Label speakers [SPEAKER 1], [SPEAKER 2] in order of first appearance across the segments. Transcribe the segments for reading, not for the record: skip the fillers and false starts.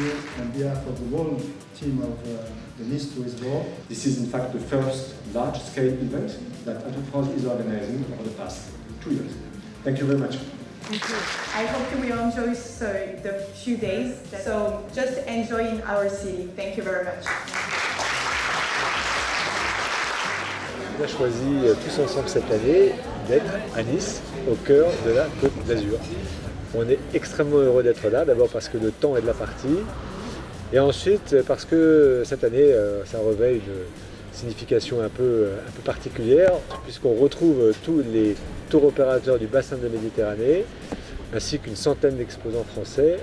[SPEAKER 1] you on behalf of the whole team of the Nice Tourist Board.
[SPEAKER 2] This is in fact the first large-scale event that Atout France is organizing over the past 2 years. Thank you very much.
[SPEAKER 3] Thank you. I hope you will enjoy the few days. So just enjoy in our city. Thank you very much.
[SPEAKER 4] On a choisi tous ensemble cette année d'être à Nice, au cœur de la Côte d'Azur. On est extrêmement heureux d'être là, d'abord parce que le temps est de la partie, et ensuite parce que cette année, ça revêt une signification un peu particulière, puisqu'on retrouve tous les tours opérateurs du bassin de Méditerranée, ainsi qu'une centaine d'exposants français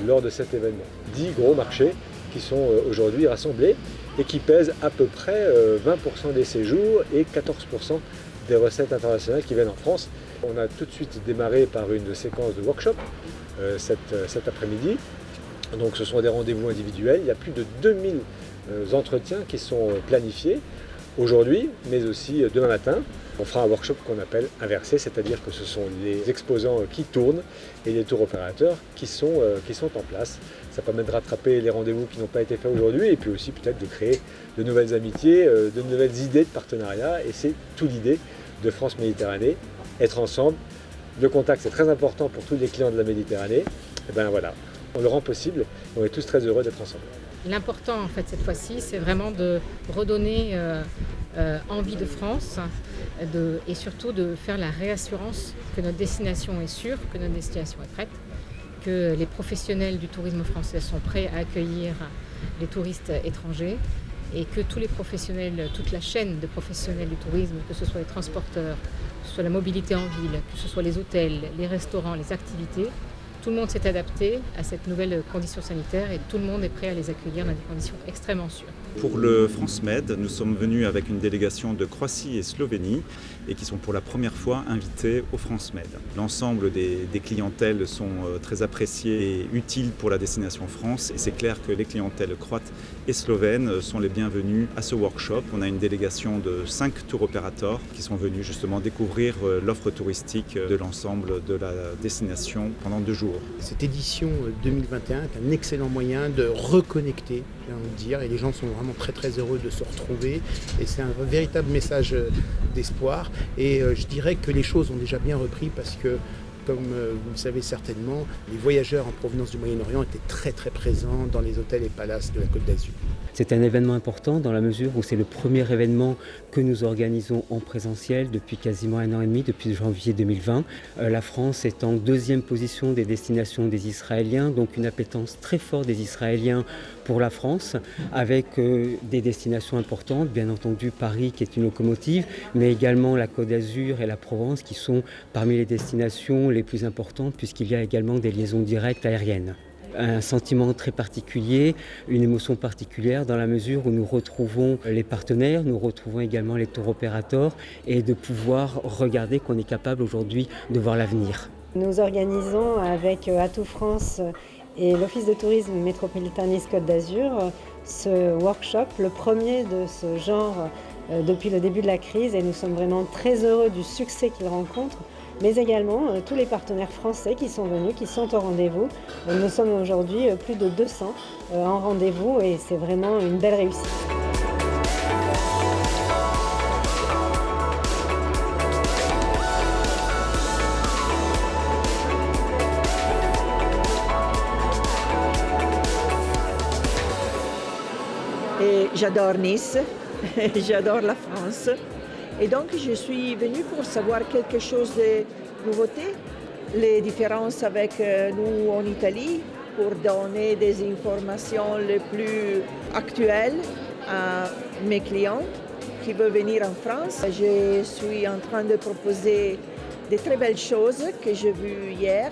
[SPEAKER 4] lors de cet événement. 10 gros marchés qui sont aujourd'hui rassemblés et qui pèsent à peu près 20% des séjours et 14% des recettes internationales qui viennent en France. On a tout de suite démarré par une séquence de workshop cet après-midi. Donc ce sont des rendez-vous individuels. Il y a plus de 2000 entretiens qui sont planifiés aujourd'hui, mais aussi demain matin. On fera un workshop qu'on appelle inversé, c'est-à-dire que ce sont les exposants qui tournent et les tours opérateurs qui sont en place. Ça permet de rattraper les rendez-vous qui n'ont pas été faits aujourd'hui et puis aussi peut-être de créer de nouvelles amitiés, de nouvelles idées de partenariat. Et c'est toute l'idée de France Méditerranée, être ensemble. Le contact, c'est très important pour tous les clients de la Méditerranée. Et bien voilà, on le rend possible. On est tous très heureux d'être ensemble.
[SPEAKER 5] L'important en fait cette fois-ci, c'est vraiment de redonner envie de France et surtout de faire la réassurance que notre destination est sûre, que notre destination est prête, que les professionnels du tourisme français sont prêts à accueillir les touristes étrangers et que tous les professionnels, toute la chaîne de professionnels du tourisme, que ce soit les transporteurs, que ce soit la mobilité en ville, que ce soit les hôtels, les restaurants, les activités, tout le monde s'est adapté à cette nouvelle condition sanitaire et tout le monde est prêt à les accueillir dans des conditions extrêmement sûres.
[SPEAKER 6] Pour le France Med, nous sommes venus avec une délégation de Croatie et Slovénie et qui sont pour la première fois invités au France Med. L'ensemble des clientèles sont très appréciées et utiles pour la destination France et c'est clair que les clientèles croates et slovènes sont les bienvenues à ce workshop. On a une délégation de 5 tours opérateurs qui sont venus justement découvrir l'offre touristique de l'ensemble de la destination pendant 2 jours.
[SPEAKER 7] Cette édition 2021 est un excellent moyen de reconnecter, j'ai envie de dire, et les gens sont vraiment très très heureux de se retrouver et c'est un véritable message d'espoir et je dirais que les choses ont déjà bien repris parce que comme vous le savez certainement, les voyageurs en provenance du Moyen-Orient étaient très très présents dans les hôtels et palaces de la Côte d'Azur.
[SPEAKER 8] C'est un événement important dans la mesure où c'est le premier événement que nous organisons en présentiel depuis quasiment 1 an et demi, depuis janvier 2020. La France est en 2e position des destinations des Israéliens, donc une appétence très forte des Israéliens pour la France, avec des destinations importantes, bien entendu Paris qui est une locomotive, mais également la Côte d'Azur et la Provence qui sont parmi les destinations les plus importantes puisqu'il y a également des liaisons directes aériennes. Un sentiment très particulier, une émotion particulière dans la mesure où nous retrouvons les partenaires, nous retrouvons également les tours opérateurs et de pouvoir regarder qu'on est capable aujourd'hui de voir l'avenir.
[SPEAKER 9] Nous organisons avec Atout France et l'Office de tourisme métropolitain Nice-Côte d'Azur ce workshop, le premier de ce genre depuis le début de la crise et nous sommes vraiment très heureux du succès qu'il rencontre. Mais également tous les partenaires français qui sont venus, qui sont au rendez-vous. Nous sommes aujourd'hui plus de 200 en rendez-vous et c'est vraiment une belle réussite.
[SPEAKER 10] Et j'adore Nice, j'adore la France. Et donc, je suis venue pour savoir quelque chose de nouveauté, les différences avec nous en Italie, pour donner des informations les plus actuelles à mes clients qui veulent venir en France. Je suis en train de proposer de très belles choses que j'ai vues hier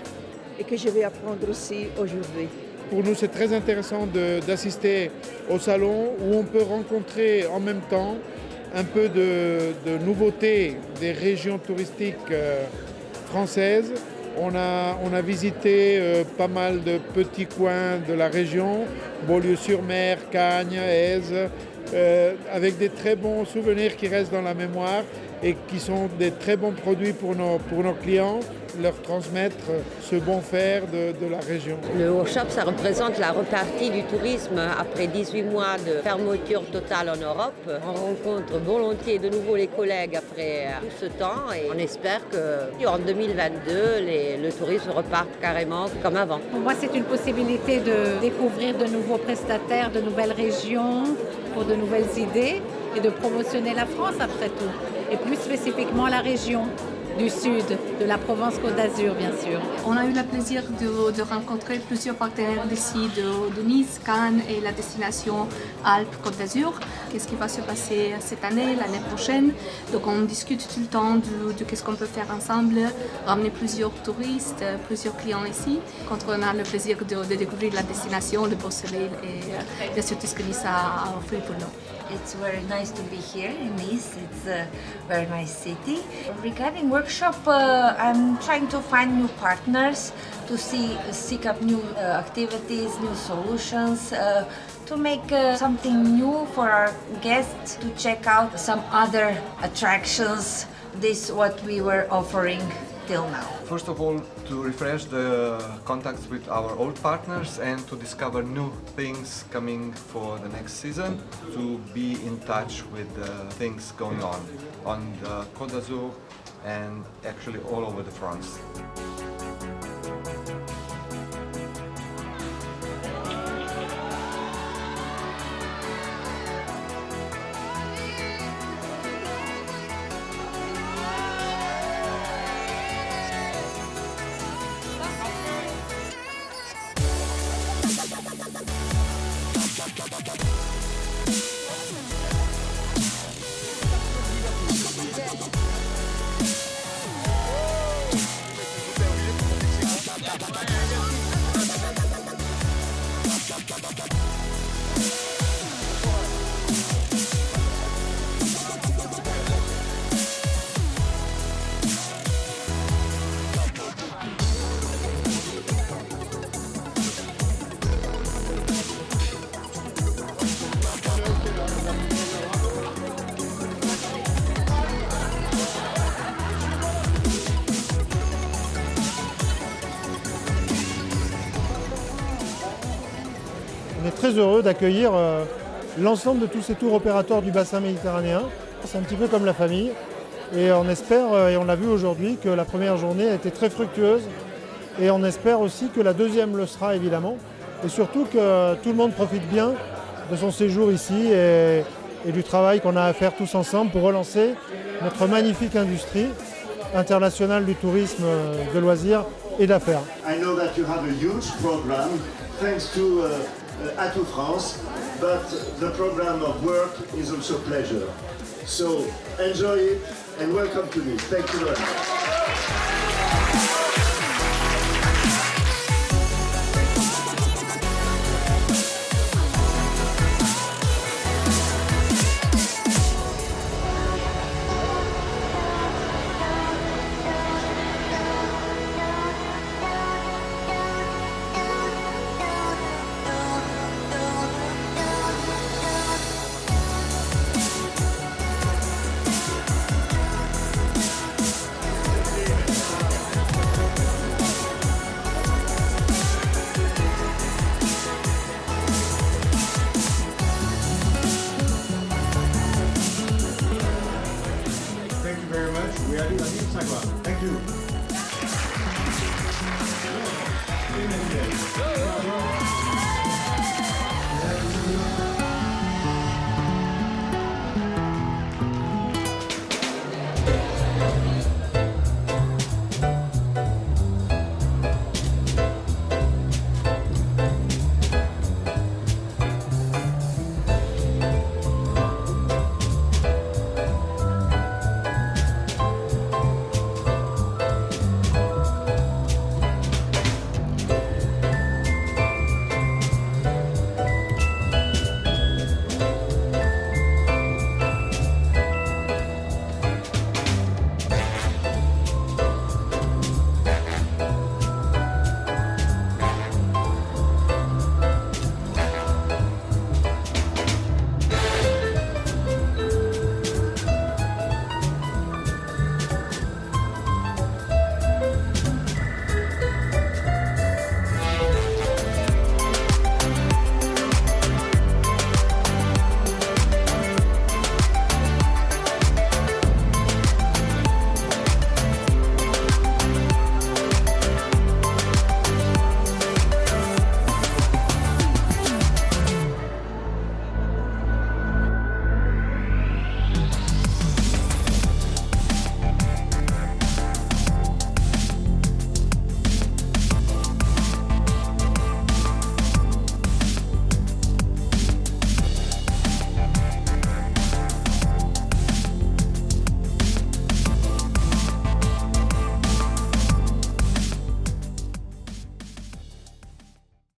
[SPEAKER 10] et que je vais apprendre aussi aujourd'hui.
[SPEAKER 11] Pour nous, c'est très intéressant d'assister au salon où on peut rencontrer en même temps un peu de nouveautés des régions touristiques françaises. On a visité pas mal de petits coins de la région, Beaulieu-sur-Mer, Cagnes, Èze, avec des très bons souvenirs qui restent dans la mémoire et qui sont des très bons produits pour nos clients, leur transmettre ce bon faire de la région.
[SPEAKER 12] Le workshop, ça représente la repartie du tourisme après 18 mois de fermeture totale en Europe. On rencontre volontiers de nouveau les collègues après tout ce temps et on espère qu'en 2022, le tourisme reparte carrément comme avant.
[SPEAKER 13] Pour moi, c'est une possibilité de découvrir de nouveaux prestataires, de nouvelles régions, pour de nouvelles idées et de promotionner la France après tout. Et plus spécifiquement la région du sud, de la Provence-Côte d'Azur, bien sûr.
[SPEAKER 14] On a eu le plaisir de rencontrer plusieurs partenaires d'ici, de Nice, Cannes et la destination Alpes-Côte d'Azur. Qu'est-ce qui va se passer cette année, l'année prochaine? Donc on discute tout le temps de qu'est-ce qu'on peut faire ensemble, ramener plusieurs touristes, plusieurs clients ici. Quand on a le plaisir de découvrir la destination, le beau soleil et bien sûr tout ce que Nice a à offrir pour nous.
[SPEAKER 15] It's very nice to be here in Nice. It's a very nice city. Regarding workshop, I'm trying to find new partners to seek up new activities, new solutions, to make something new for our guests to check out some other attractions. This what we were offering till now.
[SPEAKER 16] First of all, to refresh the contacts with our old partners and to discover new things coming for the next season, to be in touch with things going on the Côte d'Azur and actually all over the France.
[SPEAKER 1] On est très heureux d'accueillir l'ensemble de tous ces tours opérateurs du bassin méditerranéen. C'est un petit peu comme la famille et on espère, et on l'a vu aujourd'hui, que la première journée a été très fructueuse et on espère aussi que la deuxième le sera évidemment et surtout que tout le monde profite bien de son séjour ici et du travail qu'on a à faire tous ensemble pour relancer notre magnifique industrie internationale du tourisme de loisirs et d'affaires.
[SPEAKER 17] I know that you have a huge program thanks to Atout France, but the program of work is also pleasure. So enjoy it and welcome to Nice. Thank you very much.
[SPEAKER 2] We are doing Instagram. Thank you.